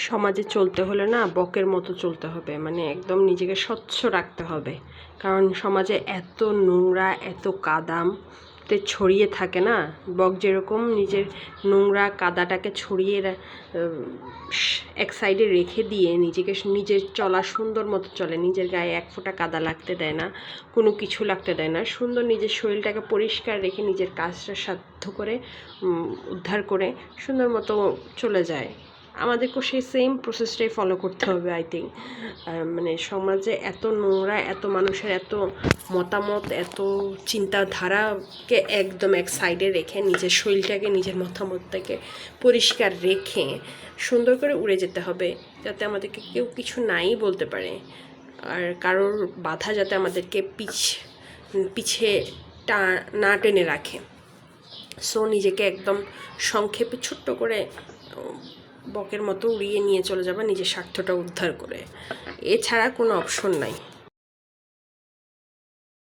সমাজে চলতে হলে না বকের মতো চলতে হবে, মানে একদম নিজেকে স্বচ্ছ রাখতে হবে। কারণ সমাজে এত নোংরা, এত কাদাতে ছড়িয়ে থাকে না। বক যেরকম নিজের নোংরা কাদাটাকে ছড়িয়ে এক সাইডে রেখে দিয়ে নিজের চলা সুন্দর মতো চলে, নিজের গায়ে এক ফোঁটা কাদা লাগতে দেয় না, কোনো কিছু লাগতে দেয় না, সুন্দর নিজের শরীরটাকে পরিষ্কার রেখে নিজের কাজটা সাধ্য করে উদ্ধার করে সুন্দর মতো চলে যায়। আমাদেরকেও সেই সেম প্রসেসটাই ফলো করতে হবে আই থিঙ্ক। মানে সমাজে এত নোংরা, এত মানুষের এত মতামত, এত চিন্তাধারাকে একদম এক সাইডে রেখে নিজের শরীরটাকে, নিজের মতামতটাকে পরিষ্কার রেখে সুন্দর করে উড়ে যেতে হবে, যাতে আমাদেরকে কেউ কিছু নাই বলতে পারে, আর কারোর বাধা যাতে আমাদেরকে পিছে না টেনে রাখে। সো নিজেকে একদম সংক্ষেপে ছোট্ট করে বকের মতো উড়িয়ে নিয়ে চলে যাবে নিজের স্বার্থটা উদ্ধার করে, এছাড়া কোনো অপশন নাই।